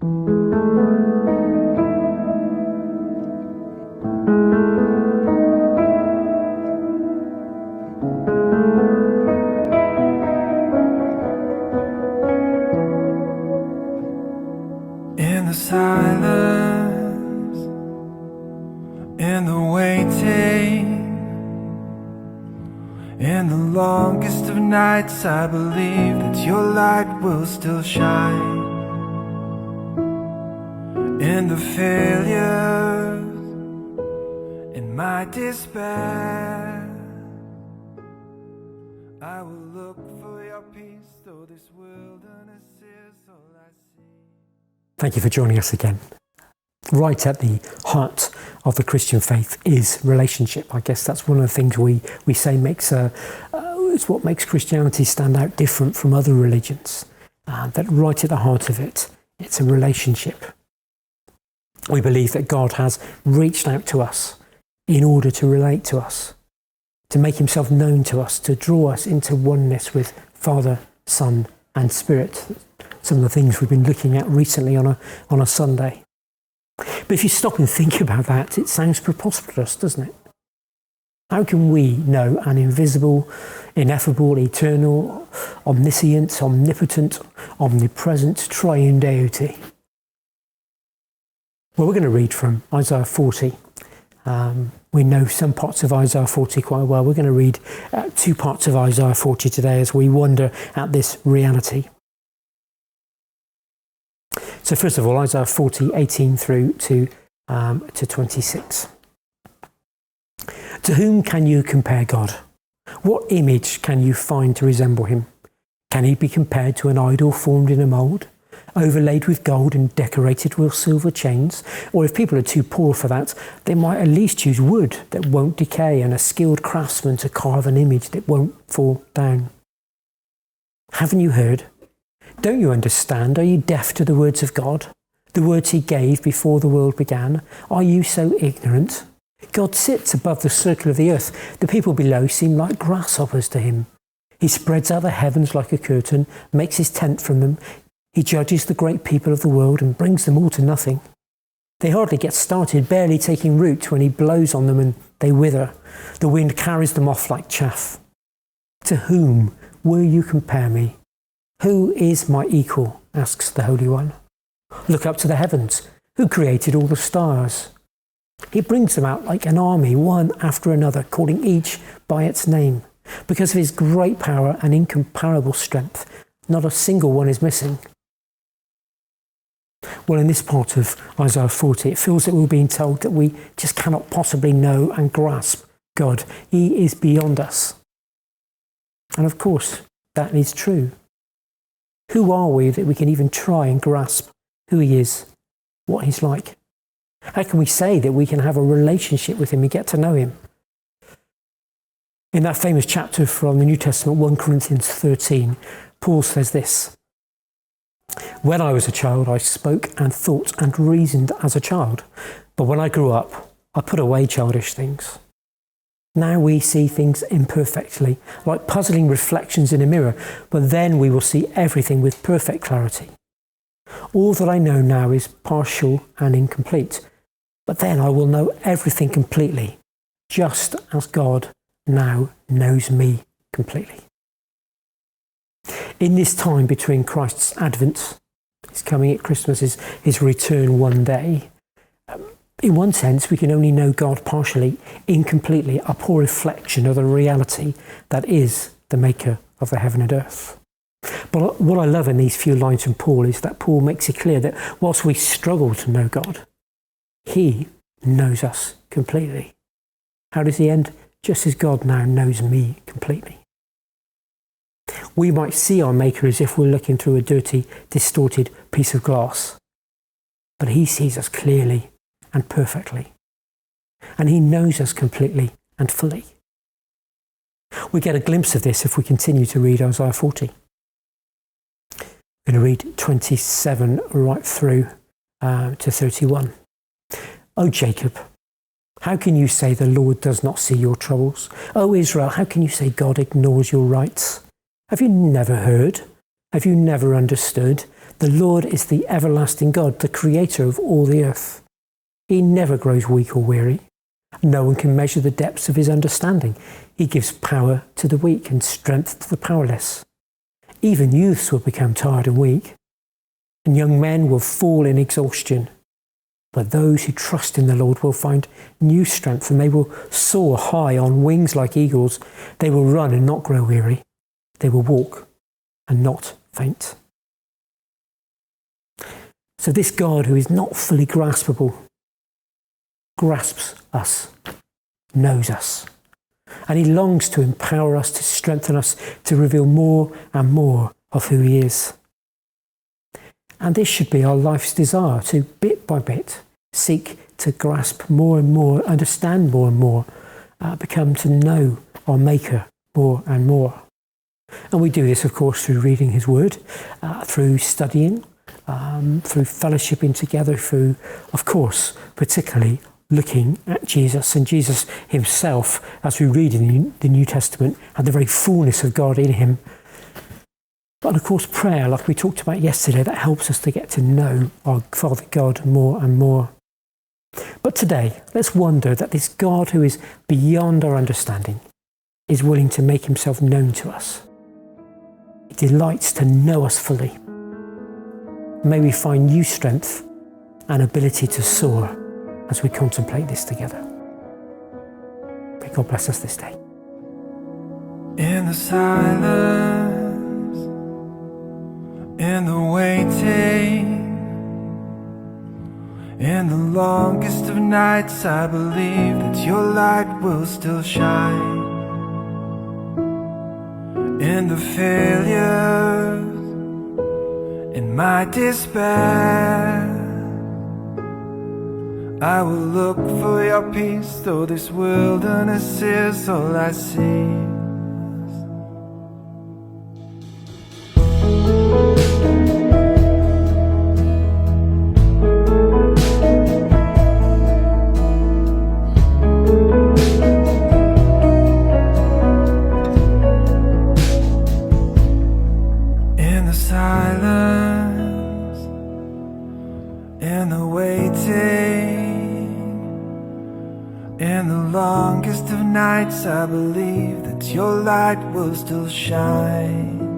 In the silence, in the waiting, in the longest of nights, I believe that your light will still shine. In the failures, in my despair, I will look for your peace, though this wilderness is all I see. Thank you for joining us again. Right at the heart of the Christian faith is relationship. I guess that's one of the things we say it's what makes Christianity stand out different from other religions. That right at the heart of it, it's a relationship. We believe that God has reached out to us in order to relate to us, to make himself known to us, to draw us into oneness with Father, Son and Spirit. Some of the things we've been looking at recently on a Sunday. But if you stop and think about that, it sounds preposterous, doesn't it? How can we know an invisible, ineffable, eternal, omniscient, omnipotent, omnipresent, triune deity? Well, we're going to read from Isaiah 40. We know some parts of Isaiah 40 quite well. We're going to read two parts of Isaiah 40 today as we wonder at this reality. So first of all, Isaiah 40, 18 through to 26. To whom can you compare God? What image can you find to resemble him? Can he be compared to an idol formed in a mould, overlaid with gold and decorated with silver chains? Or if people are too poor for that, they might at least use wood that won't decay and a skilled craftsman to carve an image that won't fall down. Haven't you heard? Don't you understand? Are you deaf to the words of God? The words he gave before the world began? Are you so ignorant? God sits above the circle of the earth. The people below seem like grasshoppers to him. He spreads out the heavens like a curtain, makes his tent from them. He judges the great people of the world and brings them all to nothing. They hardly get started, barely taking root when he blows on them and they wither. The wind carries them off like chaff. To whom will you compare me? Who is my equal? Asks the Holy One. Look up to the heavens. Who created all the stars? He brings them out like an army, one after another, calling each by its name. Because of his great power and incomparable strength, not a single one is missing. Well, in this part of Isaiah 40, it feels that we're being told that we just cannot possibly know and grasp God. He is beyond us. And of course, that is true. Who are we that we can even try and grasp who he is, what he's like? How can we say that we can have a relationship with him and get to know him? In that famous chapter from the New Testament, 1 Corinthians 13, Paul says this: when I was a child, I spoke and thought and reasoned as a child. But when I grew up, I put away childish things. Now we see things imperfectly, like puzzling reflections in a mirror, but then we will see everything with perfect clarity. All that I know now is partial and incomplete, but then I will know everything completely, just as God now knows me completely. In this time between Christ's advent, his coming at Christmas, his return one day, in one sense, we can only know God partially, incompletely, a poor reflection of the reality that is the maker of the heaven and earth. But what I love in these few lines from Paul is that Paul makes it clear that whilst we struggle to know God, he knows us completely. How does he end? Just as God now knows me completely. We might see our Maker as if we're looking through a dirty, distorted piece of glass, but he sees us clearly and perfectly, and he knows us completely and fully. We get a glimpse of this if we continue to read Isaiah 40. I'm going to read 27 right through to 31. O Jacob, how can you say the Lord does not see your troubles? O Israel, how can you say God ignores your rights? Have you never heard? Have you never understood? The Lord is the everlasting God, the creator of all the earth. He never grows weak or weary. No one can measure the depths of his understanding. He gives power to the weak and strength to the powerless. Even youths will become tired and weak, and young men will fall in exhaustion. But those who trust in the Lord will find new strength, and they will soar high on wings like eagles. They will run and not grow weary. They will walk and not faint. So this God, who is not fully graspable, grasps us, knows us, and he longs to empower us, to strengthen us, to reveal more and more of who he is. And this should be our life's desire, to bit by bit seek to grasp more and more, understand more and more, become to know our Maker more and more. And we do this, of course, through reading his word, through studying, through fellowshipping together, through, of course, particularly looking at Jesus and Jesus himself, as we read in the New Testament, and the very fullness of God in him. But of course, prayer, like we talked about yesterday, that helps us to get to know our Father God more and more. But today, let's wonder that this God who is beyond our understanding is willing to make himself known to us. He delights to know us fully. May we find new strength and ability to soar as we contemplate this together. May God bless us this day. In the silence, in the waiting, in the longest of nights, I believe that your light will still shine. In the failures, in my despair, I will look for your peace, though this wilderness is all I see. In the silence, in the waiting, in the longest of nights, I believe that your light will still shine.